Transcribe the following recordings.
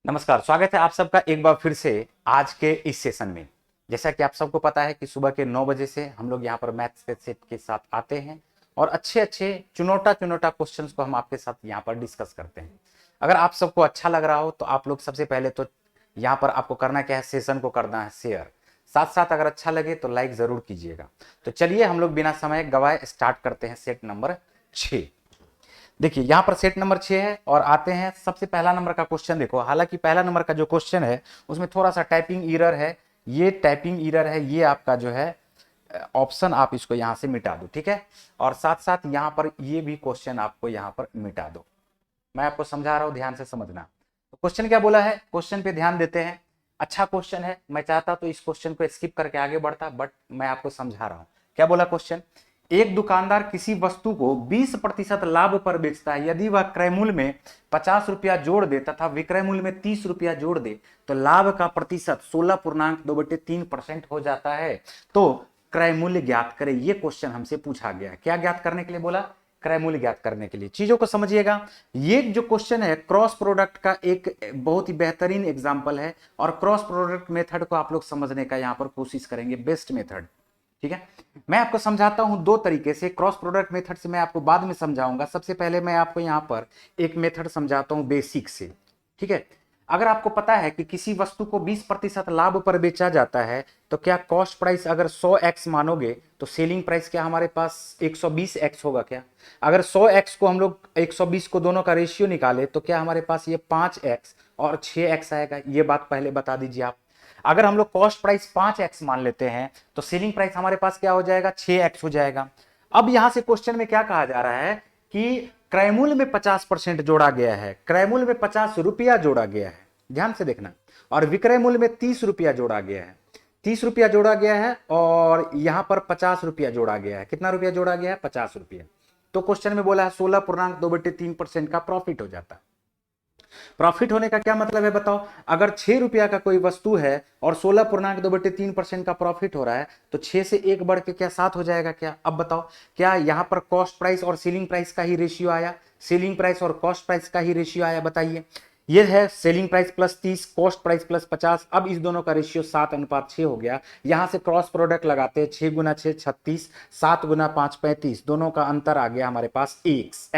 नमस्कार, स्वागत है आप सबका एक बार फिर से आज के इस सेशन में। जैसा कि आप सबको पता है कि सुबह के 9 बजे से हम लोग यहाँ पर मैथ्स के सेट के साथ आते हैं और अच्छे अच्छे चुनौता चुनौता क्वेश्चंस को हम आपके साथ यहाँ पर डिस्कस करते हैं। अगर आप सबको अच्छा लग रहा हो तो आप लोग सबसे पहले तो यहाँ पर आपको करना क्या है, सेशन को करना है शेयर। साथ साथ अगर अच्छा लगे तो लाइक जरूर कीजिएगा। तो चलिए हम लोग बिना समय गवाए स्टार्ट करते हैं सेट नंबर 6। देखिए यहाँ पर सेट नंबर 6 है और आते हैं सबसे पहला नंबर का क्वेश्चन। देखो, हालांकि पहला नंबर का जो क्वेश्चन है उसमें थोड़ा सा टाइपिंग एरर है। ये टाइपिंग एरर है, ये आपका जो है ऑप्शन आप इसको यहाँ से मिटा दो, ठीक है। और साथ साथ यहाँ पर ये भी क्वेश्चन आपको यहाँ पर मिटा दो। मैं आपको समझा रहा हूँ, ध्यान से समझना। तो क्वेश्चन क्या बोला है, क्वेश्चन पे ध्यान देते हैं। अच्छा क्वेश्चन है, मैं चाहता तो इस क्वेश्चन को स्किप करके आगे बढ़ता, बट मैं आपको समझा रहा हूँ। क्या बोला क्वेश्चन, एक दुकानदार किसी वस्तु को 20% लाभ पर बेचता है। यदि वह क्रय मूल्य में 50 रुपया जोड़ दे तथा विक्रय मूल्य में 30 रुपया जोड़ दे तो लाभ का प्रतिशत 16.2/3% हो जाता है। तो क्रय मूल्य ज्ञात करें। यह क्वेश्चन हमसे पूछा गया है। क्या ज्ञात करने के लिए बोला, क्रय मूल्य ज्ञात करने के लिए। चीजों को समझिएगा, ये जो क्वेश्चन है क्रॉस प्रोडक्ट का एक बहुत ही बेहतरीन एग्जांपल है और क्रॉस प्रोडक्ट मेथड को आप लोग समझने का यहां पर कोशिश करेंगे, बेस्ट मेथड, ठीक है। मैं आपको समझाता हूं दो तरीके से। क्रॉस प्रोडक्ट मेथड से मैं आपको बाद में समझाऊंगा। सबसे पहले मैं आपको यहां पर एक मेथड समझाता हूं बेसिक से, ठीक है। अगर आपको पता है कि किसी वस्तु को 20% लाभ पर बेचा जाता है तो क्या कॉस्ट प्राइस अगर 100x मानोगे तो सेलिंग प्राइस क्या हमारे पास 120x होगा क्या। अगर 100x को हम लोग 120 को दोनों का रेशियो निकाले तो क्या हमारे पास ये 5x और 6x आएगा। ये बात पहले बता दीजिए आप। अगर हम लोग कॉस्ट प्राइस 5x मान लेते हैं तो सेलिंग प्राइस हमारे पास क्या हो जाएगा, 6x हो जाएगा। अब यहां से क्वेश्चन में क्या कहा जा रहा है कि क्रय मूल्य में 50% जोड़ा गया है, क्रय मूल्य में 50 रुपया जोड़ा गया है, ध्यान से देखना। और विक्रय मूल्य में 30 रुपया जोड़ा गया है, 30 रुपया जोड़ा गया है और यहां पर 50 रुपया जोड़ा गया है। कितना रुपया जोड़ा गया है, 50 रुपया। तो क्वेश्चन में बोला है 16.2/3% का प्रॉफिट हो जाता है। प्रॉफिट होने का क्या मतलब है बताओ। अगर 6 रुपया का कोई वस्तु है और 16.2/3% का प्रॉफिट हो रहा है तो 6 से 1 बढ़ के क्या 7 हो जाएगा क्या। अब बताओ, क्या यहां पर कॉस्ट प्राइस और सेलिंग प्राइस का ही रेशियो आया, सेलिंग प्राइस और कॉस्ट प्राइस का ही रेशियो आया, बताइए। ये है selling price plus 30, cost price plus 50। अब इस दोनों का रेशियो 7:6 हो गया। यहां से क्रॉस प्रोडक्ट लगाते हैं, 6 गुना 6 36, 7 गुना 5 35, दोनों का अंतर आ गया हमारे पास एक्स।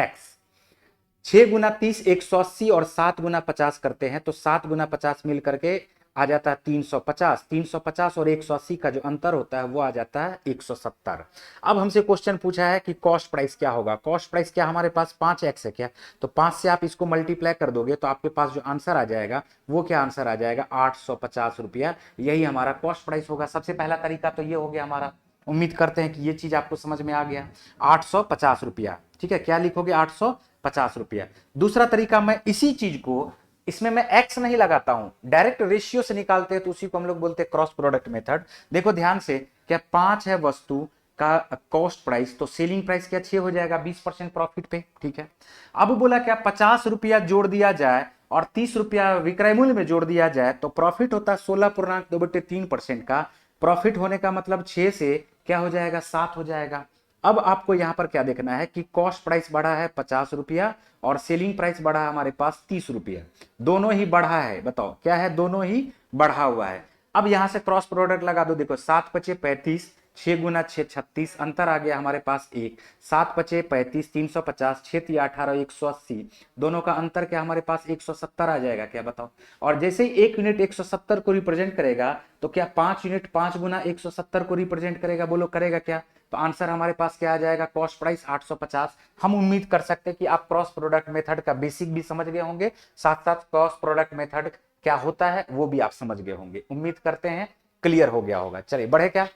6 गुना 30 180 और 7 गुना 50 करते हैं तो 7 गुना 50 मिल करके आ जाता है 350। 350 और 180 का जो अंतर होता है वो आ जाता है 170। अब हमसे क्वेश्चन पूछा है कि कॉस्ट प्राइस क्या होगा। कॉस्ट प्राइस क्या हमारे पास 5x है क्या, तो 5 से आप इसको मल्टीप्लाई कर दोगे तो आपके पास जो आंसर आ जाएगा वो क्या आंसर आ जाएगा, 850 रुपया। यही हमारा कॉस्ट प्राइस होगा। सबसे पहला तरीका तो ये हो गया हमारा। उम्मीद करते हैं कि ये चीज आपको समझ में आ गया। 850 रुपया, ठीक है। क्या लिखोगे, 850 रुपया। दूसरा तरीका, मैं इसी चीज को, इसमें मैं एक्स नहीं लगाता हूं, डायरेक्ट रेशियो से निकालते हैं तो उसी को हम लोग बोलते हैं क्रॉस प्रोडक्ट मेथड। देखो ध्यान से, क्या 5 है वस्तु का कॉस्ट प्राइस तो सेलिंग प्राइस क्या 6 हो जाएगा 20% प्रॉफिट पे, ठीक है। अब बोला क्या 50 रुपया जोड़ दिया जाए और 30 रुपया विक्रय मूल्य में जोड़ दिया जाए तो प्रॉफिट होता है 16.2/3% का। प्रॉफिट होने का मतलब 6 से क्या हो जाएगा, 7 हो जाएगा। अब आपको यहां पर क्या देखना है कि कॉस्ट प्राइस बढ़ा है 50 रुपया और सेलिंग प्राइस बढ़ा है हमारे पास 30 रुपया। दोनों ही बढ़ा है, बताओ क्या है, दोनों ही बढ़ा हुआ है। अब यहां से क्रॉस प्रोडक्ट लगा दो। देखो 7 पचे 35, 6 गुना 6 36, अंतर आ गया हमारे पास 1। 7 पचे 35, 350, 6 तिया 18, 180, दोनों का अंतर क्या हमारे पास 170 आ जाएगा क्या, बताओ। और जैसे ही 1 यूनिट 170 को रिप्रेजेंट करेगा तो क्या 5 यूनिट 5 गुना 170 को रिप्रेजेंट करेगा, बोलो करेगा क्या। तो आंसर हमारे पास क्या आ जाएगा, कॉस्ट प्राइस 850। हम उम्मीद कर सकते हैं कि आप क्रॉस प्रोडक्ट मेथड का बेसिक भी समझ गए होंगे, साथ साथ क्रॉस प्रोडक्ट मेथड क्या होता है वो भी आप समझ गए होंगे। उम्मीद करते हैं क्लियर हो गया होगा। चलिए बढ़े क्या,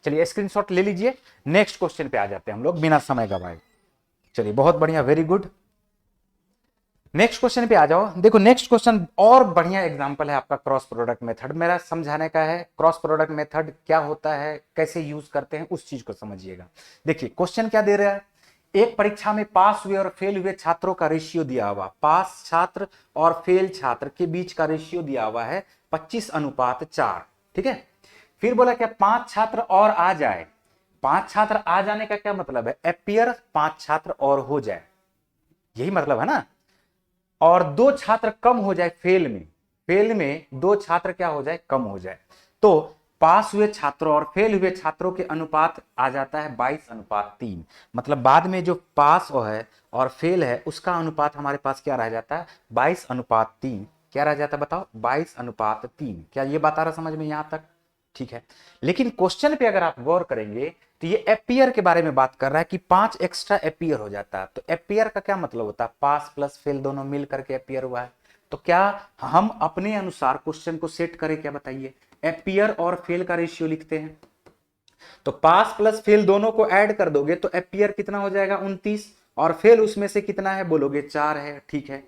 चलिए स्क्रीनशॉट ले लीजिए। नेक्स्ट क्वेश्चन पे आ जाते हैं हम लोग बिना समय गवाए। चलिए बहुत बढ़िया, वेरी गुड। नेक्स्ट क्वेश्चन पे आ जाओ। देखो नेक्स्ट क्वेश्चन और बढ़िया एग्जांपल है आपका क्रॉस प्रोडक्ट मेथड। मेरा समझाने का है क्रॉस प्रोडक्ट मेथड क्या होता है, कैसे यूज करते हैं, उस चीज को समझिएगा। देखिए क्वेश्चन क्या दे रहा है, एक परीक्षा में पास हुए और फेल हुए छात्रों का रेशियो दिया हुआ, पास छात्र और फेल छात्र के बीच का रेशियो दिया हुआ है 25:4, ठीक है। फिर बोला क्या 5 छात्र और आ जाए। 5 छात्र आ जाने का क्या मतलब है, अपियर 5 छात्र और हो जाए, यही मतलब है ना। और 2 छात्र कम हो जाए फेल में 2 छात्र क्या हो जाए, कम हो जाए, तो पास हुए छात्रों और फेल हुए छात्रों के अनुपात आ जाता है 22:3। मतलब बाद में जो पास है और फेल है उसका अनुपात हमारे पास क्या रह जाता है, 22:3। क्या रह जाता है बताओ, 22:3। क्या ये बात आ रहा समझ में यहां तक, ठीक है। लेकिन क्वेश्चन पे अगर आप गौर करेंगे तो ये एपियर के बारे में बात कर रहा है कि 5 एक्स्ट्रा एपियर हो जाता है। तो एपियर का क्या मतलब होता है, पास प्लस फेल दोनों मिल करके एपियर हुआ है। तो क्या हम अपने अनुसार क्वेश्चन को सेट करें, क्या बताइए, एपियर और फेल का रेशियो लिखते हैं। तो पास प्लस फेल दोनों को ऐड कर दोगे तो एपियर कितना हो जाएगा, 29, और फेल उसमें से कितना है बोलोगे, 4 है, ठीक है।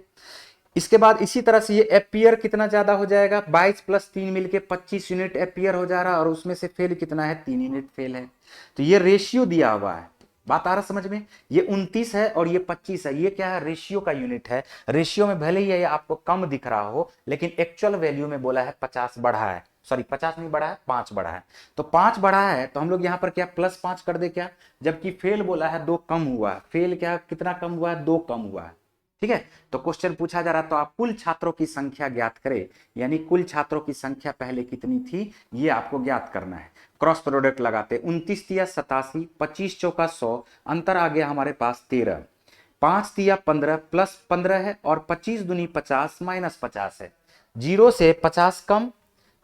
इसके बाद इसी तरह से ये एपियर कितना ज्यादा हो जाएगा, 22 + 3 मिलके 25 यूनिट एपियर हो जा रहा है, और उसमें से फेल कितना है, 3 यूनिट फेल है। तो ये रेशियो दिया हुआ है, बात आ रहा समझ में, ये 29 है और ये 25 है, ये क्या है, रेशियो का यूनिट है। रेशियो में भले ही ये आपको कम दिख रहा हो लेकिन एक्चुअल वैल्यू में बोला है 50 बढ़ा है, सॉरी 50 नहीं बढ़ा है, 5 बढ़ा है। तो 5 बढ़ा है तो हम लोग यहाँ पर क्या +5 कर दे क्या, जबकि फेल बोला है 2 कम हुआ है, फेल क्या कितना कम हुआ है, 2 कम हुआ है, ठीक है। तो क्वेश्चन पूछा जा रहा तो आप कुल छात्रों की संख्या ज्ञात करें, यानी कुल छात्रों की संख्या पहले कितनी थी ये आपको ज्ञात करना है। क्रॉस प्रोडक्ट लगाते, 29 तिया 87, 25 चौका 100, अंतर आ गया हमारे पास 13, 5 तिया 15 प्लस 15 है, और 25 दूनी 50 माइनस 50 है, 0 से 50 कम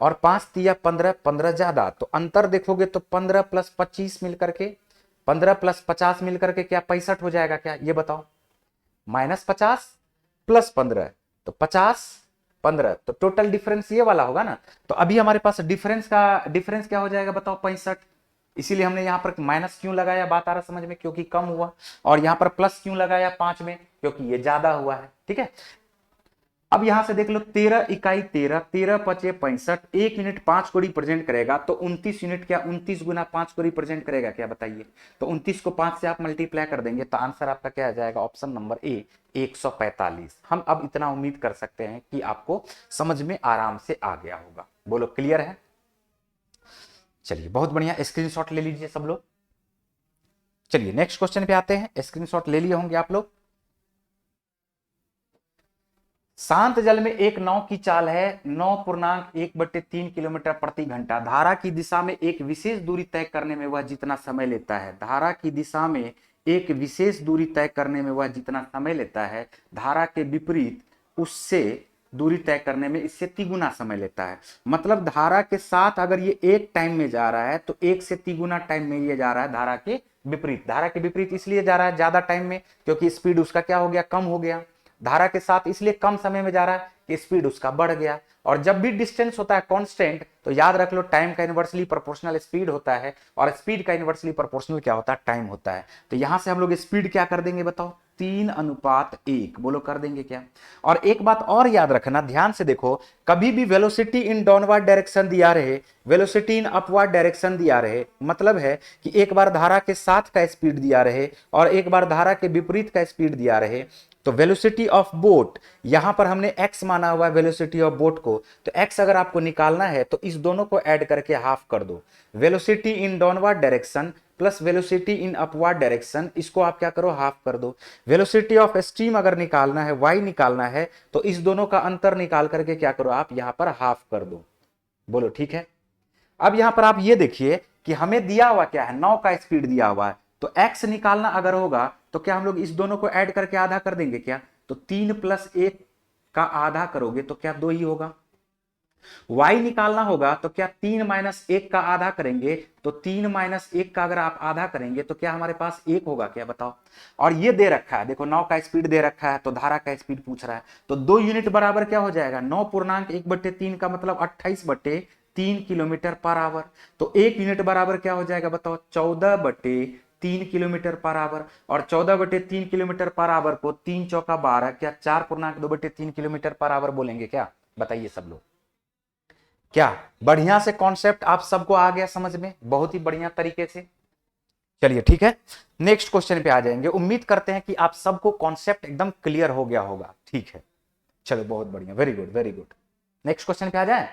और 5 तिया 15, 15 ज्यादा, तो अंतर देखोगे तो 15 + 25 मिलकर के 15 + 50 मिलकर के क्या 65 हो जाएगा क्या, ये बताओ, -50 + 15 तो 50, 15, तो टोटल डिफरेंस ये वाला होगा ना। तो अभी हमारे पास डिफरेंस क्या हो जाएगा बताओ, 65। इसीलिए हमने यहाँ पर माइनस क्यों लगाया, बात आ रहा समझ में, क्योंकि कम हुआ, और यहाँ पर प्लस क्यों लगाया 5 में, क्योंकि ये ज्यादा हुआ है, ठीक है। अब यहां से देख लो, 13 इकाई 13, 13 पचे 65, 1 यूनिट 5 को रिप्रेजेंट करेगा, तो 29 यूनिट क्या 29 गुना 5 को रिप्रेजेंट करेगा क्या बताइए। तो 29 को 5 से आप मल्टीप्लाई कर देंगे तो आंसर आपका क्या आ जाएगा, ऑप्शन नंबर ए 145। हम अब इतना उम्मीद कर सकते हैं कि आपको समझ में आराम से आ गया होगा। बोलो क्लियर है, चलिए बहुत बढ़िया, स्क्रीनशॉट ले लीजिए सब लोग। चलिए नेक्स्ट क्वेश्चन पे आते हैं, स्क्रीनशॉट ले लिए होंगे आप लोग। शांत जल में एक नाव की चाल है 9.1/3 किलोमीटर प्रति घंटा। धारा की दिशा में एक विशेष दूरी तय करने में वह जितना समय लेता है, धारा की दिशा में एक विशेष दूरी तय करने में वह जितना समय लेता है, धारा के विपरीत उससे दूरी तय करने में इससे तिगुना समय लेता है। मतलब धारा के साथ अगर ये एक टाइम में जा रहा है तो एक से तिगुना टाइम में ये जा रहा है धारा के विपरीत। धारा के विपरीत इसलिए जा रहा है ज्यादा टाइम में क्योंकि स्पीड उसका क्या हो गया, कम हो गया। धारा के साथ इसलिए कम समय में जा रहा है कि स्पीड उसका बढ़ गया। और जब भी डिस्टेंस होता है कांस्टेंट तो याद रख लो टाइम का इनवर्सली प्रोपोर्शनल स्पीड होता है, और स्पीड का इनवर्सली प्रोपोर्शनल क्या होता है, टाइम होता है। तो यहां से हम लोग स्पीड क्या कर देंगे बताओ, 3:1। बोलो कर देंगे क्या। और एक बात और याद रखना, ध्यान से देखो, कभी भी वेलोसिटी इन डाउनवर्ड डायरेक्शन दिया रहे, वेलोसिटी इन अपवर्ड डायरेक्शन दिया रहे, मतलब है कि एक बार धारा के साथ का स्पीड दिया रहे और एक बार धारा के विपरीत का स्पीड दिया रहे, तो वेलोसिटी ऑफ बोट, यहां पर हमने x माना हुआ है वेलोसिटी ऑफ बोट को, तो x अगर आपको निकालना है तो इस दोनों को ऐड करके हाफ कर दो। Velocity in downward direction plus velocity in upward direction, इसको आप क्या करो, हाफ कर दो। वेलोसिटी ऑफ स्टीम अगर निकालना है, y निकालना है, तो इस दोनों का अंतर निकाल करके क्या करो, आप यहां पर हाफ कर दो। बोलो ठीक है। अब यहां पर आप ये देखिए कि हमें दिया हुआ क्या है, 9 का स्पीड दिया हुआ है, तो x निकालना अगर होगा तो क्या हम लोग इस दोनों को ऐड करके आधा कर देंगे क्या, तो 3 + 1 का आधा करोगे तो क्या 2 ही होगा। y निकालना होगा तो क्या 3 - 1 का आधा करेंगे, तो 3 - 1 का अगर आप आधा करेंगे तो क्या हमारे पास 1 होगा क्या बताओ। और ये दे रखा है, देखो 9 का स्पीड दे रखा है तो धारा का स्पीड पूछ रहा है, तो 2 यूनिट बराबर क्या हो जाएगा, 9.1/3 का मतलब 28/3 किलोमीटर पर आवर। तो 1 यूनिट बराबर क्या हो जाएगा बताओ, 14/3 किलोमीटर पर आवर। और 14/3 किलोमीटर पर आवर को 3 चौका 12, क्या 4.2/3 किलोमीटर पर आवर बोलेंगे क्या, बताइए सब लोग। क्या बढ़िया से कॉन्सेप्ट आप सबको आ गया समझ में, बहुत ही बढ़िया तरीके से। चलिए ठीक है, नेक्स्ट क्वेश्चन पे आ जाएंगे। उम्मीद करते हैं कि आप सबको कॉन्सेप्ट एकदम क्लियर हो गया होगा, ठीक है। चलो बहुत बढ़िया, very good very good. Next question पे आ जाए।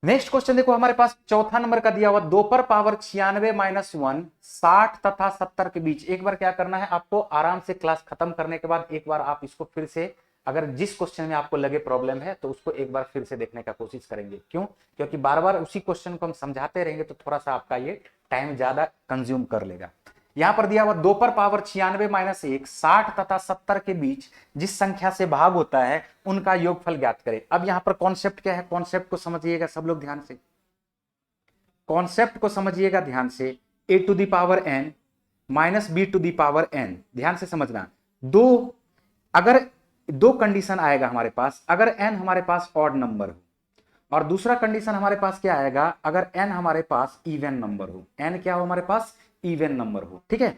नेक्स्ट क्वेश्चन देखो, हमारे पास चौथा नंबर का दिया हुआ 2 पर पावर 96 माइनस 1 60 तथा 70 के बीच। एक बार क्या करना है आपको, आराम से क्लास खत्म करने के बाद एक बार आप इसको फिर से, अगर जिस क्वेश्चन में आपको लगे प्रॉब्लम है तो उसको एक बार फिर से देखने का कोशिश करेंगे। क्यों? क्योंकि बार बार उसी क्वेश्चन को हम समझाते रहेंगे तो थोड़ा सा आपका ये टाइम ज्यादा कंज्यूम कर लेगा। यहां पर दिया हुआ 2 पर पावर 96 माइनस 1 60 तथा 70 के बीच जिस संख्या से भाग होता है उनका योगफल ज्ञात करें। अब यहां पर कॉन्सेप्ट क्या है, कॉन्सेप्ट को समझिएगा सब लोग ध्यान से, कॉन्सेप्ट को समझिएगा ध्यान से। A to the power N minus B to the power N, ध्यान से समझना। अगर दो कंडीशन आएगा हमारे पास, अगर एन हमारे पास ऑड नंबर हो, और दूसरा कंडीशन हमारे पास क्या आएगा, अगर एन हमारे पास इवन नंबर हो। एन क्या हो हमारे पास, इवन नंबर हो, ठीक है।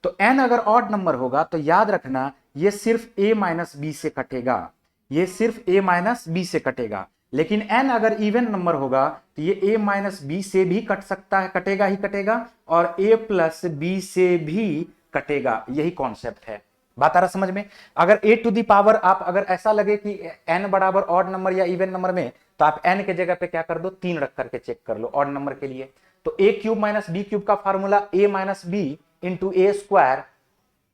तो एन अगर ऑड नंबर होगा तो याद रखना ये सिर्फ ए माइनस बी से कटेगा, ये सिर्फ ए माइनस बी से कटेगा। लेकिन एन अगर इवन नंबर होगा तो ये ए माइनस बी से भी कट सकता है, कटेगा ही कटेगा, और ए प्लस बी से भी कटेगा। यही कॉन्सेप्ट है, बात आ रहा समझ में। अगर ए टू दी पावर आप, अगर ऐसा लगे कि एन बराबर ऑड नंबर या इवन नंबर में, तो आप एन के जगह पे क्या कर दो, 3 रख करके चेक कर लो ऑड नंबर के लिए। तो a cube minus b cube का formula a minus b into a square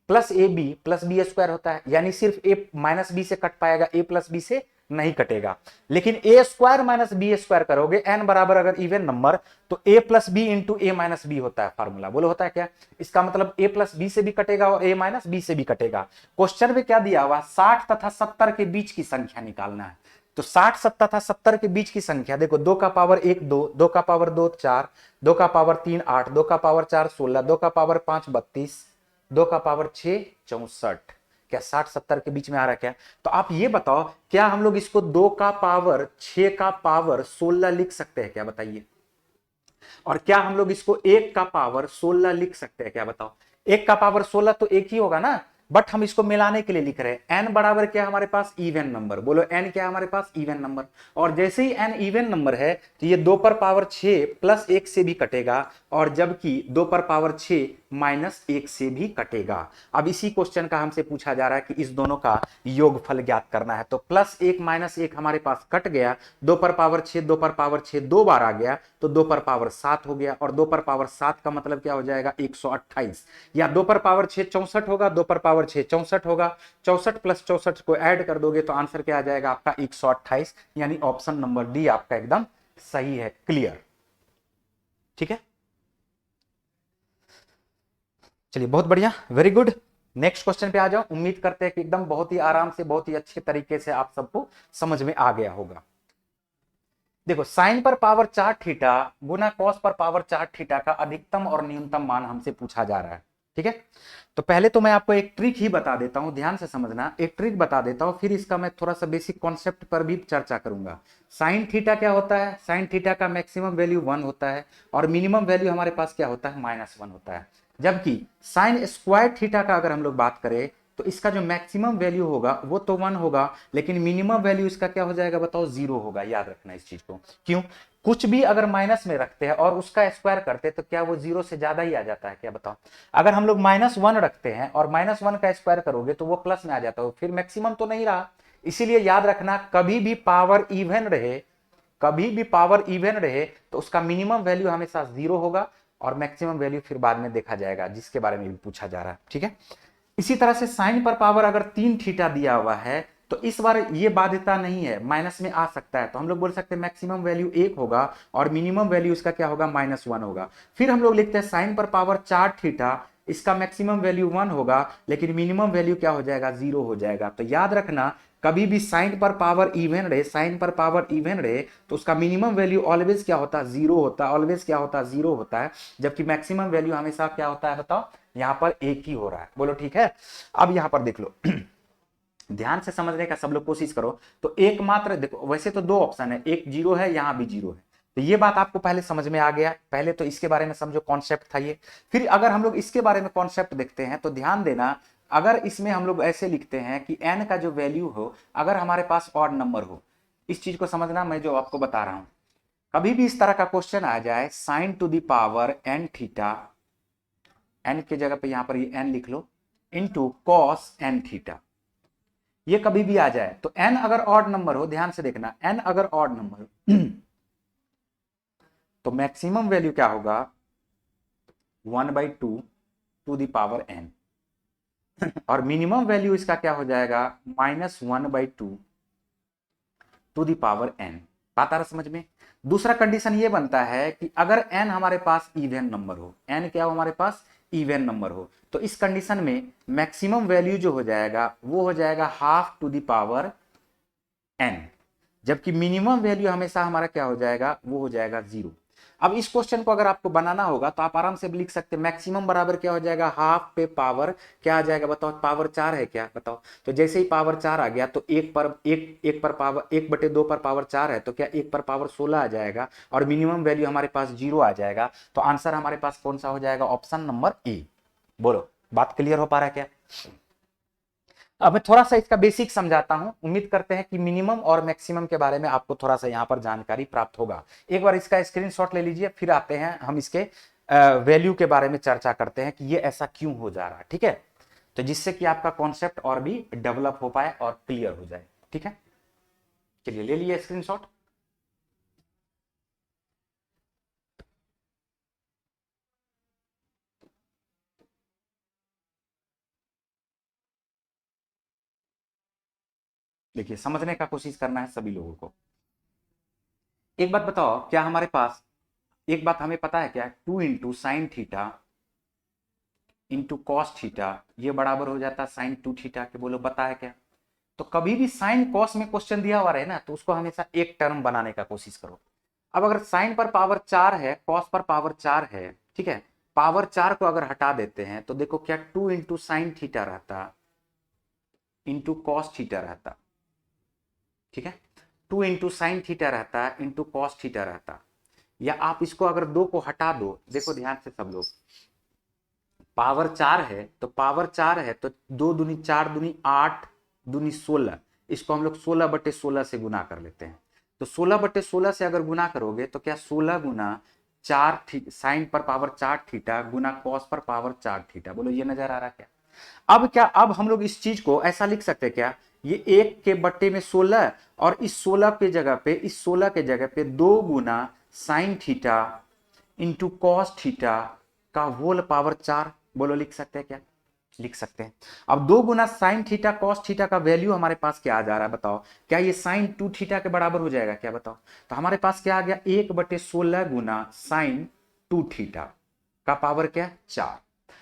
plus a b plus b square होता है, यानी सिर्फ ए माइनस बी से कट पाएगा, ए प्लस बी से नहीं कटेगा। लेकिन a square minus b square करोगे, एन बराबर अगर इवन नंबर, तो a plus b into a minus b होता है फार्मूला। बोलो होता है क्या? इसका मतलब ए प्लस बी से भी कटेगा और ए माइनस बी से भी कटेगा। क्वेश्चन में क्या दिया हुआ, 60 तथा 70 के बीच की संख्या निकालना है। तो 60 तथा 70 के बीच की संख्या देखो, 2 का पावर 1 2, 2 का पावर 2 4, 2 का पावर 3 8, 2 का पावर 4 16, 2 का पावर 5 32, 2 का पावर 6 64। क्या 60 70 के बीच में आ रहा है क्या? तो आप ये बताओ, क्या हम लोग इसको 2 का पावर 6 का पावर 16 लिख सकते हैं क्या? बताइए। और क्या हम लोग इसको 1 का पावर 16 लिख सकते हैं क्या? बताओ। 1 का पावर 16 तो एक ही होगा ना, बट हम इसको मिलाने के लिए लिख रहे हैं। एन बराबर क्या हमारे पास, इवन नंबर। बोलो एन क्या हमारे पास, इवन नंबर। और जैसे ही एन इवन नंबर है तो ये 2 पर पावर 6 प्लस 1 से भी कटेगा, और जबकि 2 पर पावर 6 माइनस 1 से भी कटेगा। अब इसी क्वेश्चन का हमसे पूछा जा रहा है कि इस दोनों का योगफल ज्ञात करना है। तो प्लस 1 माइनस 1 हमारे पास कट गया, 2 पर पावर 6 2 पर पावर 6 दो बार आ गया, तो 2 पर पावर 7 हो गया, और 2 पर पावर 7 का मतलब क्या हो जाएगा, 128। या 2 पर पावर 6 64 होगा, 2 पर पावर 6 64 होगा, 64 प्लस 64 को ऐड कर दोगे तो आंसर क्या आ जाएगा आपका, 128। यानी ऑप्शन नंबर डी आपका एकदम सही है। क्लियर? ठीक है, चलिए बहुत बढ़िया, वेरी गुड। नेक्स्ट क्वेश्चन पे आ जाओ। उम्मीद करते हैं कि एकदम बहुत ही आराम से, बहुत ही अच्छे तरीके से आप सबको समझ में आ गया होगा। देखो, साइन पर पावर 4 थीटा गुना कॉस पर पावर 4 थीटा का अधिकतम और न्यूनतम मान हमसे पूछा जा रहा है। ठीक है, तो पहले तो मैं आपको एक ट्रिक ही बता देता हूं, ध्यान से समझना। एक ट्रिक बता देता हूं, फिर इसका मैं थोड़ा सा बेसिक कॉन्सेप्ट पर भी चर्चा करूंगा। साइन थीटा क्या होता है? साइन थीटा का मैक्सिमम वैल्यू 1 होता है, और मिनिमम वैल्यू हमारे पास क्या होता है, -1 होता है। जबकि साइन स्क्वायर थीटा का अगर हम लोग बात करें तो इसका जो मैक्सिमम वैल्यू होगा वो तो 1 होगा, लेकिन मिनिमम वैल्यू इसका क्या हो जाएगा बताओ, 0 होगा। याद रखना इस चीज को। क्यों? कुछ भी अगर माइनस में रखते हैं और उसका स्क्वायर करते हैं तो क्या वो 0 से ज्यादा ही आ जाता है क्या? बताओ। अगर हम लोग -1 रखते हैं और -1 का स्क्वायर करोगे तो वो प्लस में आ जाता है, फिर मैक्सिमम तो नहीं रहा। इसीलिए याद रखना, कभी भी पावर इवन रहे, कभी भी पावर इवन रहे तो उसका मिनिमम वैल्यू हमेशा 0 होगा, और मैक्सिमम वैल्यू फिर बाद में देखा जाएगा, जिसके बारे में भी पूछा जा रहा है। ठीक है, इसी तरह से साइन पर पावर अगर 3 थीटा दिया हुआ है तो इस बार ये बाध्यता नहीं है, माइनस में आ सकता है। तो हम लोग बोल सकते हैं मैक्सिमम वैल्यू 1 होगा और मिनिमम वैल्यू इसका क्या होगा, -1 होगा। फिर हम लोग लिखते हैं साइन पर पावर 4 थीटा, इसका मैक्सिमम वैल्यू 1 होगा, लेकिन मिनिमम वैल्यू क्या हो जाएगा, 0 हो जाएगा। तो याद रखना, कभी भी साइन पर पावर इवन रहे, साइन पर पावर इवन रहे तो उसका मिनिमम वैल्यू ऑलवेज क्या होता है, 0 होता है। ऑलवेज क्या होता है, 0 होता है। जबकि मैक्सिमम वैल्यू हमेशा क्या होता है बताओ, यहां पर एक ही हो रहा है। बोलो ठीक है। अब यहां पर देख लो ध्यान से समझने का सब लोग कोशिश करो। तो एकमात्र देखो, वैसे तो 2 ऑप्शन है, एक 0 है, यहां भी 0 है। तो ये बात आपको पहले समझ में आ गया। पहले तो इसके बारे में समझो, कॉन्सेप्ट था ये। फिर अगर हम लोग इसके बारे में कॉन्सेप्ट देखते हैं तो ध्यान देना, अगर इसमें हम लोग ऐसे लिखते हैं कि एन का जो वैल्यू हो, अगर हमारे पास ऑड नंबर हो, इस चीज को समझना मैं जो आपको बता रहा हूं। कभी भी इस तरह का क्वेश्चन आ जाए, sine to the power n theta, n की जगह पे यहां पर ये एन लिख लो, इंटू कॉस एन थीटा, ये कभी भी आ जाए तो एन अगर ऑड नंबर हो, ध्यान से देखना, एन अगर ऑड नंबर हो तो मैक्सिमम वैल्यू क्या होगा 1/2 टू द पावर n, और मिनिमम वैल्यू इसका क्या हो जाएगा -1/2 टू द पावर n। बात आ रहा समझ में। दूसरा कंडीशन ये बनता है कि अगर n हमारे पास इवन नंबर हो, n क्या हो हमारे पास इवन नंबर हो, तो इस कंडीशन में मैक्सिमम वैल्यू जो हो जाएगा वो हो जाएगा half to the power n, जबकि मिनिमम वैल्यू हमेशा हमारा क्या हो जाएगा वो हो जाएगा 0। अब इस क्वेश्चन को अगर आपको बनाना होगा तो आप आराम से लिख सकते हैं मैक्सिमम बराबर क्या हो जाएगा हाफ पे पावर क्या आ जाएगा बताओ, पावर 4 है क्या बताओ। तो जैसे ही पावर 4 आ गया तो एक पर पावर 1/2 पर पावर 4 है तो क्या 1 पर पावर 16 आ जाएगा, और मिनिमम वैल्यू हमारे पास 0 आ जाएगा। तो आंसर हमारे पास कौन सा हो जाएगा ऑप्शन नंबर ए। बोलो बात क्लियर हो पा रहा है क्या। अब मैं थोड़ा सा इसका बेसिक समझाता हूं, उम्मीद करते हैं कि मिनिमम और मैक्सिमम के बारे में आपको थोड़ा सा यहां पर जानकारी प्राप्त होगा। एक बार इसका स्क्रीनशॉट ले लीजिए, फिर आते हैं हम इसके वैल्यू के बारे में चर्चा करते हैं कि ये ऐसा क्यों हो जा रहा है, ठीक है। तो जिससे कि आपका कॉन्सेप्ट और भी डेवलप हो पाए और क्लियर हो जाए, ठीक है। चलिए ले लिए स्क्रीनशॉट। देखिए समझने का कोशिश करना है सभी लोगों को। एक बात बताओ, क्या हमारे पास एक बात हमें पता है क्या, 2 × sin इंटू कॉस थीटा ये बराबर हो जाता है sin 2 थीटा के। बोलो पता है क्या। तो कभी भी साइन कॉस में क्वेश्चन दिया हुआ रहे ना तो उसको हमेशा एक टर्म बनाने का कोशिश करो। अब अगर साइन पर पावर 4 है, कॉस पर पावर 4 है, ठीक है, पावर 4 को अगर हटा देते हैं तो देखो क्या 2 × sin थीटा रहता इंटू कॉस थीटा रहता, ठीक है। 2 × sin थीटा रहता इंटू कॉस थीटा रहता। या आप इसको अगर 2 को हटा दो, देखो ध्यान से सब लोग, पावर 4 है तो पावर 4 है तो 2 दूनी 4 दूनी 8 दूनी 16, इसको हम लोग 16/16 से गुना कर लेते हैं। तो 16/16 से अगर गुना करोगे तो क्या 16 गुना 4 साइन पर पावर 4 थीटा गुना कॉस पर पावर 4 थीटा। बोलो ये नजर आ रहा क्या। अब क्या, अब हम लोग इस चीज को ऐसा लिख सकते हैं क्या, ये 1 के बट्टे में 16 और इस 16 के जगह पे, इस 16 के जगह पे 2 गुना sine theta into cos theta का होल पावर 4। बोलो लिख सकते हैं क्या, लिख सकते हैं। अब 2 गुना साइन थीटा कॉस थीटा का वैल्यू हमारे पास क्या आ जा रहा है बताओ, क्या ये साइन 2 थीटा के बराबर हो जाएगा क्या बताओ। तो हमारे पास क्या आ गया 1/16 गुना साइन 2 थीटा का पावर क्या 4।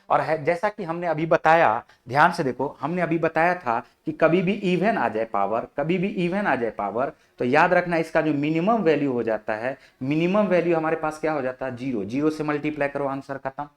और है जैसा कि हमने अभी बताया, ध्यान से देखो, हमने अभी बताया था कि कभी भी इवन आ जाए पावर, कभी भी इवन आ जाए पावर, तो याद रखना इसका जो मिनिमम वैल्यू हो जाता है, मिनिमम वैल्यू हमारे पास क्या हो जाता है 0। 0 से मल्टीप्लाई करो आंसर खत्म।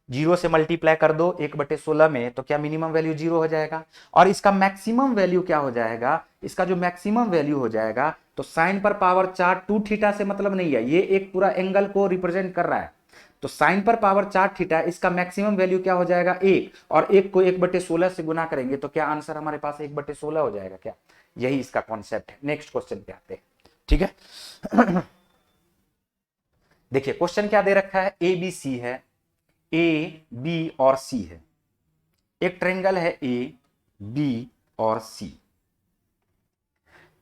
0 से मल्टीप्लाई कर दो 1/16 में तो क्या मिनिमम वैल्यू 0 हो जाएगा। और इसका मैक्सिमम वैल्यू क्या हो जाएगा, इसका जो मैक्सिमम वैल्यू हो जाएगा, तो साइन पर पावर 4 2 थीटा से मतलब नहीं है, ये एक पूरा एंगल को रिप्रेजेंट कर रहा है। तो साइन पर पावर 4 थीटा इसका मैक्सिमम वैल्यू क्या हो जाएगा 1, और 1 को 1/16 से गुना करेंगे तो क्या आंसर हमारे पास 1/16 हो जाएगा क्या। यही इसका कॉन्सेप्ट है। नेक्स्ट क्वेश्चन पे आते हैं, ठीक है। देखिए क्वेश्चन क्या दे रखा है, ए बी सी है, ए बी और सी है। एक ट्रेंगल है ए बी और सी।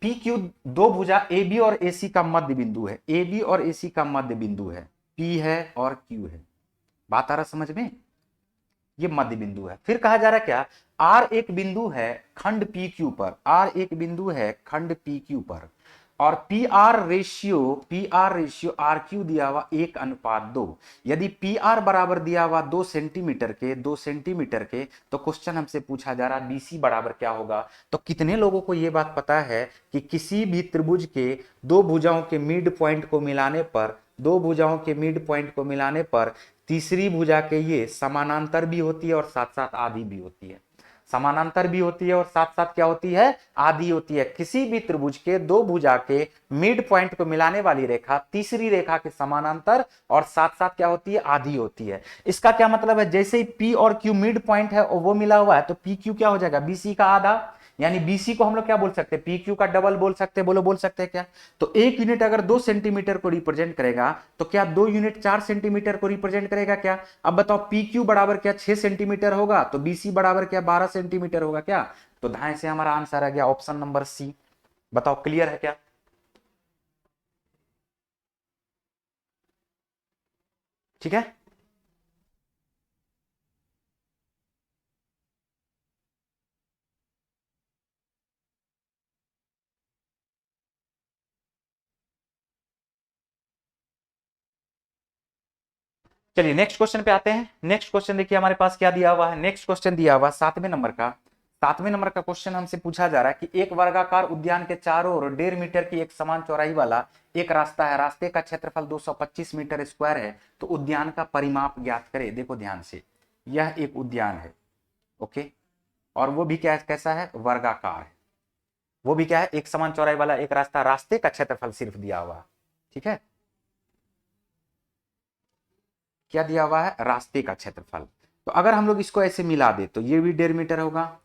पी क्यू दो भुजा ए बी और ए सी का मध्य बिंदु है, ए बी और ए सी का मध्य बिंदु है, पी है और क्यू है। बात आ रहा समझ में, ये मध्य बिंदु है। फिर कहा जा रहा है क्या, आर एक बिंदु है खंड पी क्यू पर, आर एक बिंदु है खंड पी क्यू पर, और P R ratio R Q दिया हुआ 1:2। यदि पी आर बराबर दिया हुआ 2 सेंटीमीटर के तो क्वेश्चन हमसे पूछा जा रहा बी सी बराबर क्या होगा। तो कितने लोगों को यह बात पता है कि किसी भी त्रिभुज के दो भुजाओं के मिड पॉइंट को मिलाने पर, दो भुजाओं के मिड पॉइंट को मिलाने पर तीसरी भुजा के ये समानांतर भी होती है और साथ साथ आधी भी होती है। समानांतर भी होती है और साथ साथ क्या होती है आधी होती है। किसी भी त्रिभुज के दो भुजा के मिड पॉइंट को मिलाने वाली रेखा तीसरी रेखा के समानांतर और साथ साथ क्या होती है आधी होती है। इसका क्या मतलब है, जैसे ही पी और क्यू मिड पॉइंट है और वो मिला हुआ है तो पी क्यू क्या हो जाएगा बीसी का आधा, यानी बीसी को हम लोग क्या बोल सकते हैं पी क्यू का डबल बोल सकते हैं। बोलो बोल सकते हैं क्या। तो एक यूनिट अगर 2 सेंटीमीटर को रिप्रेजेंट करेगा तो क्या 2 यूनिट 4 सेंटीमीटर को रिप्रेजेंट करेगा क्या। अब बताओ पी क्यू बराबर क्या 6 सेंटीमीटर होगा तो बीसी बराबर क्या 12 सेंटीमीटर होगा क्या। तो धाए से हमारा आंसर आ गया ऑप्शन नंबर सी। बताओ क्लियर है क्या। ठीक है। चलिए नेक्स्ट क्वेश्चन पे आते हैं। नेक्स्ट क्वेश्चन देखिए हमारे पास क्या दिया हुआ है। नेक्स्ट क्वेश्चन दिया हुआ 7वें नंबर का क्वेश्चन हमसे पूछा जा रहा है कि एक वर्गाकार उद्यान के चारों ओर 1.5 मीटर की एक समान चौड़ाई वाला एक रास्ता है, रास्ते का क्षेत्रफल 225 मीटर स्क्वायर है, तो उद्यान का परिमाप ज्ञात करें। देखो ध्यान से, यह एक उद्यान है, ओके, और वो भी क्या कैसा है, वर्गाकार है। वो भी क्या है, एक समान चौड़ाई वाला एक रास्ता, रास्ते का क्षेत्रफल सिर्फ दिया हुआ, ठीक है, क्या दिया हुआ है, रास्ते का क्षेत्रफल। तो अगर हम लोग इसको ऐसे मिला दे तो ये भी 1.5 मीटर होगा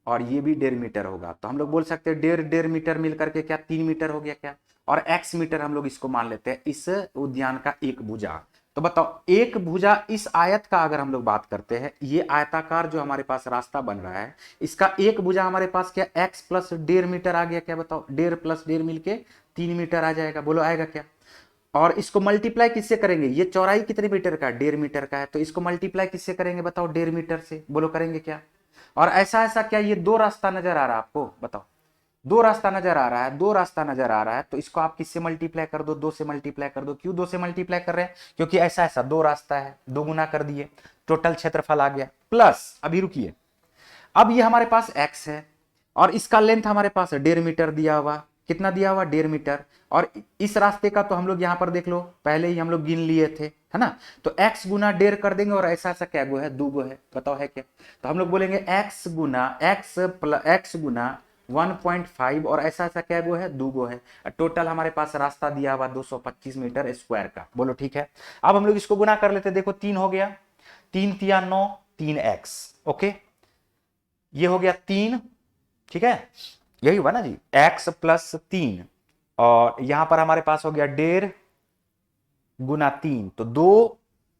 और ये भी 1.5 मीटर होगा, तो हम लोग बोल सकते हैं 1.5 मीटर मिलकर के क्या 3 मीटर हो गया क्या, और x मीटर हम लोग इसको मान लेते हैं इस उद्यान का एक भुजा। तो बताओ एक भुजा इस आयत का अगर हम लोग बात करते हैं, ये आयताकार जो हमारे पास रास्ता बन रहा है, इसका एक भुजा हमारे पास क्या x प्लस 1.5 मीटर आ गया क्या, बताओ 1.5 प्लस 1.5 मिलके 3 मीटर आ जाएगा, बोलो आएगा क्या। और इसको मल्टीप्लाई किससे करेंगे, ये चौड़ाई कितने मीटर का, 1.5 मीटर का है, तो इसको मल्टीप्लाई किससे करेंगे बताओ, 1.5 मीटर से, बोलो करेंगे क्या। और ऐसा ऐसा क्या ये दो रास्ता नजर आ रहा है आपको, बताओ दो रास्ता नजर आ रहा है, दो रास्ता नजर आ रहा है, तो इसको आप किससे मल्टीप्लाई कर दो, 2 से मल्टीप्लाई कर दो। क्यों 2 से मल्टीप्लाई कर रहे हैं, क्योंकि ऐसा ऐसा दो रास्ता है, दो गुना कर दिए, टोटल क्षेत्रफल आ गया, प्लस अभी रुकिए, अब ये हमारे पास x है और इसका लेंथ हमारे पास 1.5 मीटर दिया हुआ, कितना दिया हुआ, 1.5 मीटर, और इस रास्ते का तो हम लोग यहां पर देख लो पहले ही हम लोग गिन लिए थे, है ना, तो x गुना 1.5 कर देंगे, और ऐसा ऐसा क्या गो है, 2 गो है, बताओ है क्या। तो हम लोग बोलेंगे x गुना 1.5 और ऐसा ऐसा क्या गो है, 2 गो है, टोटल हमारे पास रास्ता दिया हुआ 225 मीटर स्क्वायर का, बोलो ठीक है। अब हम लोग इसको गुना कर लेते, देखो 3 हो गया, 3 तिया 9, 3x, ओके, ये हो गया 3, ठीक है, यही हुआ ना जी, x प्लस 3, और यहां पर हमारे पास हो गया 1.5 गुना 3, तो 2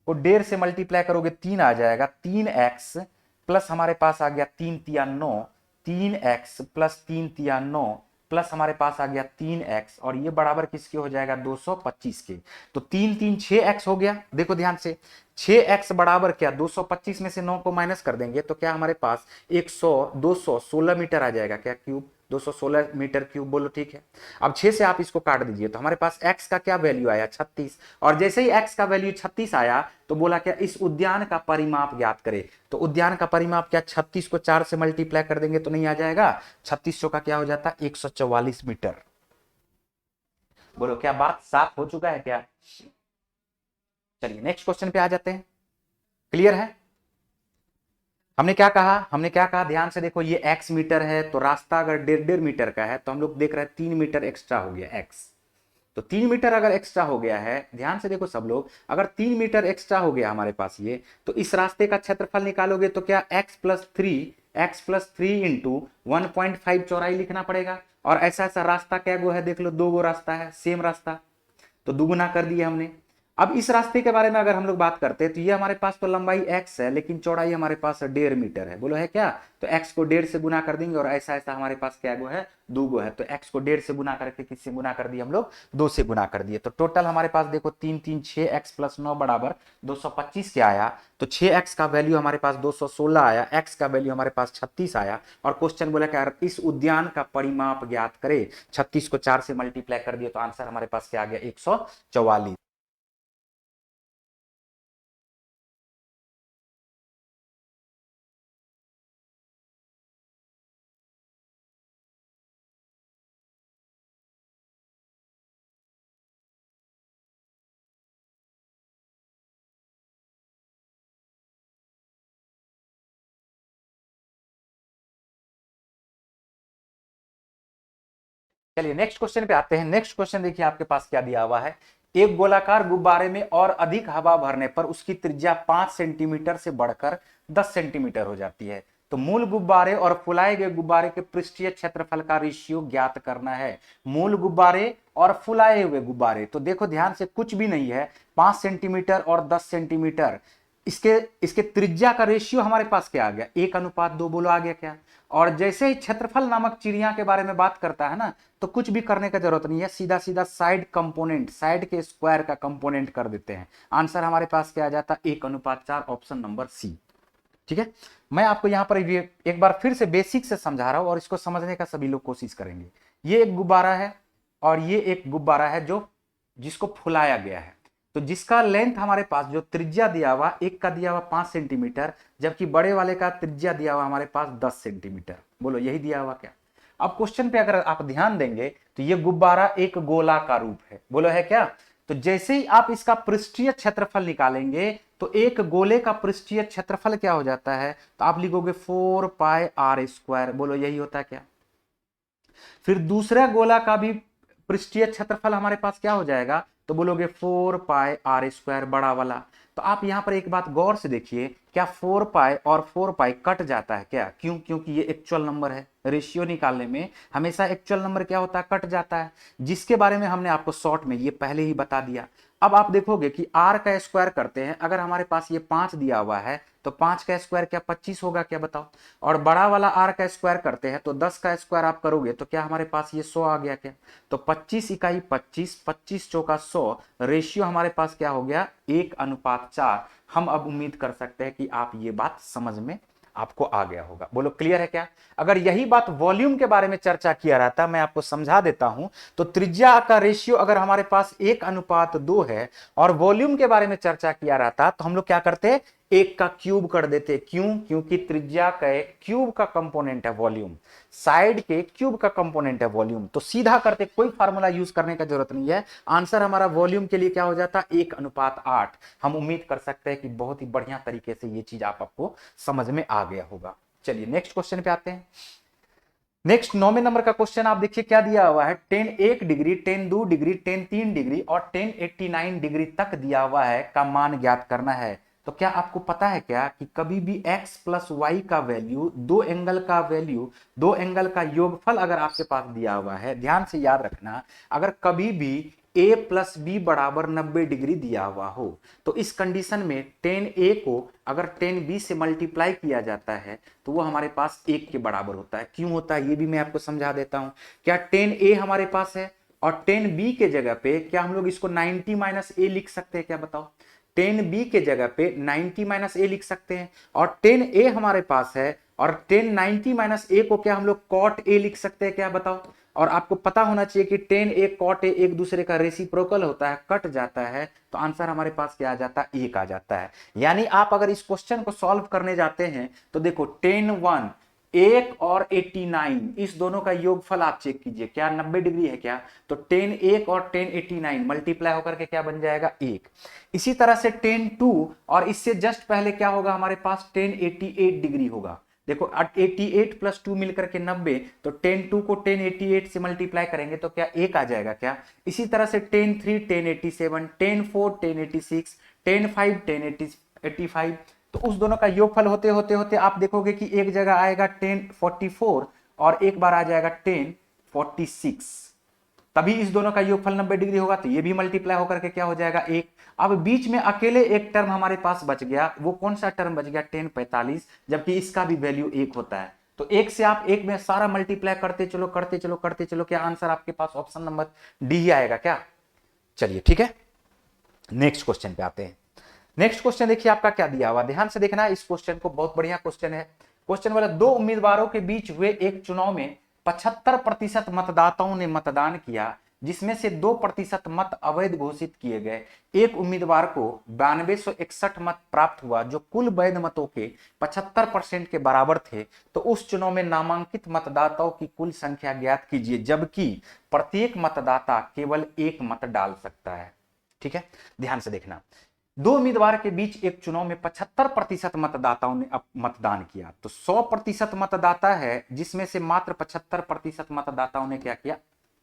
को 1.5 से मल्टीप्लाई करोगे 3 आ जाएगा, 3x प्लस हमारे पास आ गया 3 तिया 9, 3x प्लस 3 तिया 9 प्लस हमारे पास आ गया 3x, और ये बराबर किसके हो जाएगा, 225 के। तो 3 3 6x हो गया, देखो ध्यान से, 6x बराबर क्या, 225 में से 9 को माइनस कर देंगे तो क्या हमारे पास 216 मीटर आ जाएगा क्या, क्यूब, 216 मीटर क्यूब, बोलो ठीक है। अब 6 से आप इसको काट दीजिए तो हमारे पास x का क्या वैल्यू आया, 36, और जैसे ही x का वैल्यू 36 आया तो बोला क्या, इस उद्यान का परिमाप ज्ञात करे। तो उद्यान का परिमाप क्या, 36 को 4 से मल्टीप्लाई कर देंगे तो नहीं आ जाएगा, 36 का क्या हो जाता, 144 मीटर। बोलो क्या बात साफ हो चुका है क्या। चलिए नेक्स्ट क्वेश्चन पे आ जाते हैं, क्लियर है। हमने क्या कहा ध्यान से देखो, ये x मीटर है, तो रास्ता अगर 1.5 मीटर का है तो हम लोग देख रहे हैं 3 मीटर एक्स्ट्रा हो गया x, तो 3 मीटर अगर एक्स्ट्रा हो गया है, ध्यान से देखो सब लोग, अगर 3 मीटर एक्स्ट्रा हो गया हमारे पास ये, तो इस रास्ते का क्षेत्रफल निकालोगे तो क्या x+3 इंटू 1.5 चौड़ाई लिखना पड़ेगा, और ऐसा ऐसा रास्ता क्या गो है, देख लो 2 गो रास्ता है, सेम रास्ता, तो दुगुना कर दिया हमने। अब इस रास्ते के बारे में अगर हम लोग बात करते हैं तो ये हमारे पास तो लंबाई x है, लेकिन चौड़ाई हमारे पास 1.5 मीटर है, बोलो है क्या, तो x को 1.5 से गुना कर देंगे, और ऐसा ऐसा हमारे पास क्या गो है, 2 गो है, तो x को 1.5 से गुना करके किससे गुना कर दिए हम लोग, 2 से गुना कर दिए, तो टोटल हमारे पास देखो 3 3 6x प्लस 9 बराबर 225 के आया, तो 6x का वैल्यू हमारे पास 216 आया, x का वैल्यू हमारे पास 36 आया, और क्वेश्चन बोला क्या, इस उद्यान का परिमाप ज्ञात करे, 36 को 4 से मल्टीप्लाई कर दिए तो आंसर हमारे पास क्या आ गया, 144। चलिए नेक्स्ट क्वेश्चन पे आते हैं। नेक्स्ट क्वेश्चन देखिए आपके पास क्या दिया हुआ है, एक गोलाकार गुब्बारे में और अधिक हवा भरने पर उसकी त्रिज्या 5 सेंटीमीटर से बढ़कर 10 सेंटीमीटर हो जाती है, तो मूल गुब्बारे और फुलाए गए गुब्बारे के पृष्ठीय क्षेत्रफल का रेशियो ज्ञात करना है। मूल गुब्बारे और फुलाए हुए गुब्बारे, तो देखो ध्यान से कुछ भी नहीं है, 5 सेंटीमीटर और 10 सेंटीमीटर, इसके इसके त्रिज्या का रेशियो हमारे पास क्या आ गया, 1:2, बोलो आ गया क्या। और जैसे ही क्षेत्रफल नामक चिड़िया के बारे में बात करता है ना, तो कुछ भी करने का जरूरत नहीं है, सीधा सीधा साइड कंपोनेंट, साइड के स्क्वायर का कंपोनेंट कर देते हैं। आंसर हमारे पास क्या आ जाता, 1:4, ऑप्शन नंबर सी। ठीक है, मैं आपको यहां पर ये एक बार फिर से बेसिक से समझा रहा हूं और इसको समझने का सभी लोग कोशिश करेंगे। ये एक गुब्बारा है और ये एक गुब्बारा है जो जिसको फुलाया गया है। तो जिसका लेंथ हमारे पास जो त्रिज्या दिया हुआ, एक का दिया हुआ 5 सेंटीमीटर, जबकि बड़े वाले का त्रिज्या दिया हुआ हमारे पास 10 सेंटीमीटर। बोलो यही दिया हुआ क्या। अब क्वेश्चन पे अगर आप ध्यान देंगे तो ये गुब्बारा एक गोला का रूप है, बोलो है क्या। तो जैसे ही आप इसका पृष्ठीय क्षेत्रफल निकालेंगे तो एक गोले का पृष्ठीय क्षेत्रफल क्या हो जाता है, तो आप लिखोगे 4πr²। बोलो यही होता है क्या। फिर दूसरा गोला का भी पृष्ठीय क्षेत्रफल हमारे पास क्या हो जाएगा, तो बोलोगे 4πr², बड़ा वाला। तो आप यहां पर एक बात गौर से देखिए, क्या 4π और 4π कट जाता है क्या, क्यों, क्योंकि ये एक्चुअल नंबर है। रेशियो निकालने में हमेशा एक्चुअल नंबर क्या होता है, कट जाता है, जिसके बारे में हमने आपको शॉर्ट में ये पहले ही बता दिया। अब आप देखोगे कि r का स्क्वायर करते हैं, अगर हमारे पास ये 5 दिया हुआ है तो 5 का स्क्वायर क्या 25 होगा क्या, बताओ। और बड़ा वाला r का स्क्वायर करते हैं तो 10 का स्क्वायर आप करोगे तो क्या हमारे पास ये 100 आ गया क्या। तो 25 इकाई 25, 25 चौका 100, रेशियो हमारे पास क्या हो गया, 1:4। हम अब उम्मीद कर सकते हैं कि आप ये बात समझ में आपको आ गया होगा। बोलो क्लियर है क्या। अगर यही बात वॉल्यूम के बारे में चर्चा किया रहता, मैं आपको समझा देता हूं। तो त्रिज्या का रेशियो अगर हमारे पास 1:2 है और वॉल्यूम के बारे में चर्चा किया रहता तो हम लोग क्या करते, 1 का क्यूब कर देते। क्यों, क्योंकि त्रिज्या का क्यूब का कंपोनेंट है वॉल्यूम, साइड के क्यूब का कंपोनेंट है वॉल्यूम। तो सीधा करते, कोई फार्मूला यूज करने का जरूरत नहीं है। आंसर हमारा वॉल्यूम के लिए क्या हो जाता, 1:8। हम उम्मीद कर सकते हैं कि बहुत ही बढ़िया तरीके से ये चीज आपको समझ में आ गया होगा। चलिए नेक्स्ट क्वेश्चन पे आते हैं। नेक्स्ट 9वें नंबर का क्वेश्चन आप देखिए क्या दिया हुआ है, tan 1 degree, tan 2 degree, tan 3 degree और tan 89 डिग्री तक दिया हुआ है का मान ज्ञात करना है। तो क्या आपको पता है क्या कि कभी भी x प्लस वाई का वैल्यू, दो एंगल का वैल्यू, दो एंगल का योगफल अगर आपके पास दिया हुआ है, ध्यान से याद रखना, अगर कभी भी a प्लस बी बराबर 90 डिग्री दिया हुआ हो तो इस कंडीशन में tan a को अगर tan b से मल्टीप्लाई किया जाता है तो वो हमारे पास 1 के बराबर होता है। क्यों होता है ये भी मैं आपको समझा देता हूं। क्या tan a हमारे पास है और tan b के जगह पे क्या हम लोग इसको 90 माइनस a लिख सकते हैं क्या, बताओ। tan b के जगह पे 90 माइनस a लिख सकते हैं और tan a हमारे पास है और tan 90 माइनस a को क्या हम लोग cot a लिख सकते हैं क्या, बताओ। और आपको पता होना चाहिए कि tan a cot a एक दूसरे का रेसिप्रोकल होता है, कट जाता है, तो आंसर हमारे पास क्या आ जाता है, 1 आ जाता है। यानी आप अगर इस क्वेश्चन को सॉल्व करने जाते हैं तो देखो tan 1 1 और 89 इस दोनों का योगफल आप चेक कीजिए, क्या 90 डिग्री है क्या, तो tan 1 और tan 89 मल्टीप्लाई होकर के क्या बन जाएगा, 1। इसी तरह से tan 2 और इससे जस्ट पहले क्या होगा हमारे पास, tan 88 डिग्री होगा। देखो 88 प्लस 2 मिलकर के 90, तो tan 2 को tan 88 से मल्टीप्लाई करेंगे तो क्या 1 आ जाएगा क्या। इसी तरह से tan 3 tan 87, tan 4 tan 86, tan 5 tan 85, तो उस दोनों का योगफल होते होते होते आप देखोगे कि एक जगह आएगा tan 44 और एक बार आ जाएगा tan 46, तभी इस दोनों का योगफल 90 डिग्री होगा, तो ये भी मल्टीप्लाई होकर के क्या हो जाएगा, 1। अब बीच में अकेले एक टर्म हमारे पास बच गया, वो कौन सा टर्म बच गया, tan 45, जबकि इसका भी वैल्यू 1 होता है। तो 1 से आप 1 में सारा मल्टीप्लाई करते चलो करते चलो करते चलो, क्या आंसर आपके पास ऑप्शन नंबर डी ही आएगा क्या। चलिए ठीक है, नेक्स्ट क्वेश्चन पे आते हैं। नेक्स्ट क्वेश्चन देखिए आपका क्या दिया हुआ, ध्यान से देखना इस क्वेश्चन को, बहुत बढ़िया क्वेश्चन है। क्वेश्चन वाला, दो उम्मीदवारों के बीच हुए एक चुनाव में 75% मतदाताओं ने मतदान किया, जिसमें से 2% मत अवैध घोषित किए गए। एक उम्मीदवार को 9261 मत प्राप्त हुआ जो कुल वैध मतों के 75% के बराबर थे। तो उस चुनाव में नामांकित मतदाताओं की कुल संख्या ज्ञात कीजिए, जबकि प्रत्येक मतदाता केवल एक मत डाल सकता है। ठीक है, ध्यान से देखना, दो उम्मीदवार के बीच एक चुनाव में 75% मतदाताओं ने मतदान किया, तो 100% मतदाता है जिसमें से मात्र 75% मतदाताओं ने क्या किया,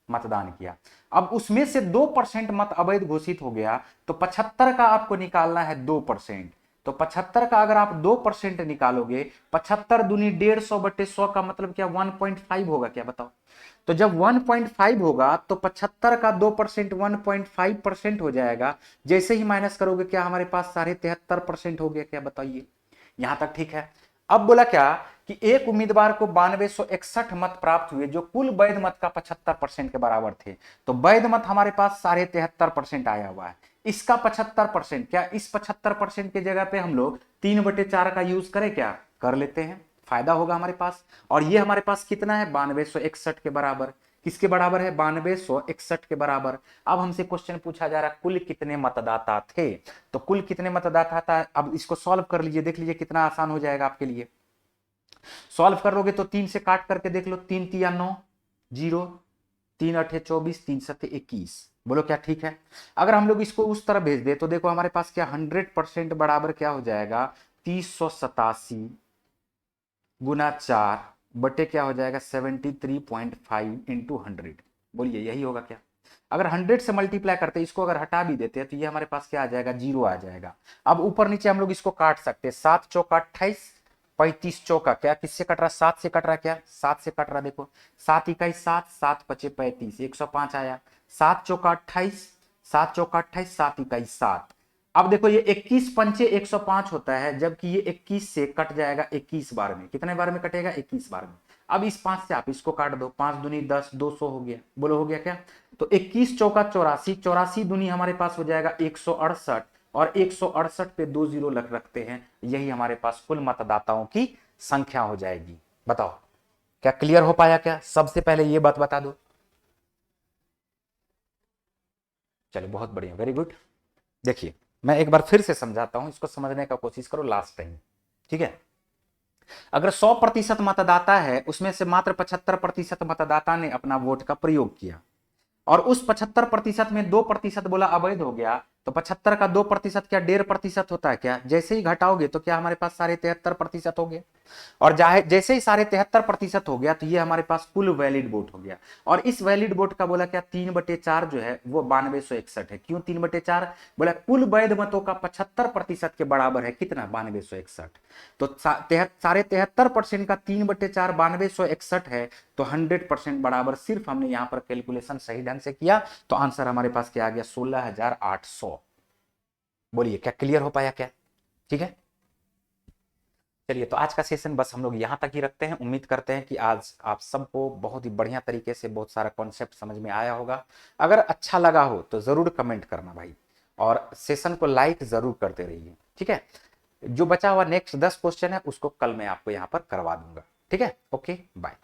मतदान किया। अब उसमें से 2% मत अवैध घोषित हो गया, तो 75 का आपको निकालना है 2%। तो 75 का अगर आप 2% निकालोगे, 75 दूनी 150/100 का मतलब क्या 1.5 होगा क्या, बताओ। तो जब 1.5 होगा तो 75 का 2% 1.5% हो जाएगा। जैसे ही माइनस करोगे क्या हमारे पास 73.5% हो गया क्या, बताइए। यहां तक ठीक है। अब बोला क्या कि एक उम्मीदवार को 9261 मत प्राप्त हुए जो कुल वैध मत का 75% के बराबर थे। तो वैध मत हमारे पास 73.5% आया हुआ है। इसका 75%, क्या इस 75% की जगह पे हम लोग 3/4 का यूज करें क्या, कर लेते हैं, फायदा होगा हमारे पास। और ये हमारे पास कितना है, 9261 के बराबर। किसके बराबर है, 9261 के बराबर। अब हमसे क्वेश्चन पूछा जा रहा है कुल कितने मतदाता थे। तो कुल कितने मतदाता था, अब इसको सॉल्व कर लीजिए, देख लीजिए कितना आसान हो जाएगा आपके लिए। सॉल्व करोगे तो 3 से काट करके देख लो, 3 तिया 9, 0, 3 8 24, 3 7 21। बोलो क्या ठीक है। अगर हम लोग इसको उस तरह भेज दे तो देखो हमारे पास क्या 100% बराबर क्या हो जाएगा, 3087 गुना 4 बटे क्या हो जाएगा 73.5 इंटू 100। बोलिए यही होगा क्या। अगर 100 से मल्टीप्लाई करते हैं, इसको अगर हटा भी देते हैं तो ये हमारे पास क्या आ जाएगा, 0 आ जाएगा। अब ऊपर नीचे हम लोग इसको काट सकते हैं, 7 चौका 28, 35 चौका क्या किससे कट रहा, 7 से कट रहा, क्या 7 से कट रहा, देखो 7 इकाई 7, 7 पचे 35, 105 आया। 7 चौका 28, 7 चौका 28, 7 इकाई 7। अब देखो ये 21 पंचे 105 होता है, जबकि ये 21 से कट जाएगा 21 बार में। कितने बार में कटेगा, 21 बार में। अब इस 5 से आप इसको काट दो, 5 दूनी 10, 200 हो गया। बोलो हो गया क्या। तो 21 चौका 84, 84 दूनी हमारे पास हो जाएगा 168, और 168 पे 2 जीरो रखते हैं, यही हमारे पास कुल मतदाताओं की संख्या हो जाएगी। बताओ क्या क्लियर हो पाया क्या, सबसे पहले ये बात बता दो। चलो बहुत बढ़िया, वेरी गुड। देखिए मैं एक बार फिर से समझाता हूं, इसको समझने का कोशिश करो लास्ट टाइम, ठीक है। अगर 100% मतदाता है, उसमें से मात्र 75% मतदाता ने अपना वोट का प्रयोग किया, और उस 75% में 2% बोला अवैध हो गया, तो 75 का 2% क्या 1.5% होता है क्या। जैसे ही घटाओगे तो क्या हमारे पास 73.5% हो गया, और जैसे ही 73.5% हो गया तो ये हमारे पास कुल वैलिड वोट हो गया। और इस वैलिड वोट का बोला क्या 3/4 जो है वो 9261 है। क्यों 3/4, बोला कुल वैध मतों का 75% के बराबर है, कितना 9261। तो 73.5% का 3/4 9261 है, तो 100% बराबर। सिर्फ हमने यहां पर कैलकुलेशन सही ढंग से किया तो आंसर हमारे पास क्या आ गया 16,800। बोलिए क्या क्लियर हो पाया क्या, ठीक है। चलिए तो आज का सेशन बस हम लोग यहाँ तक ही रखते हैं। उम्मीद करते हैं कि आज आप सबको बहुत ही बढ़िया तरीके से बहुत सारा कॉन्सेप्ट समझ में आया होगा। अगर अच्छा लगा हो तो जरूर कमेंट करना भाई, और सेशन को लाइक जरूर करते रहिए, ठीक है। जो बचा हुआ नेक्स्ट 10 क्वेश्चन है उसको कल मैं आपको यहाँ पर करवा दूंगा, ठीक है। Okay bye.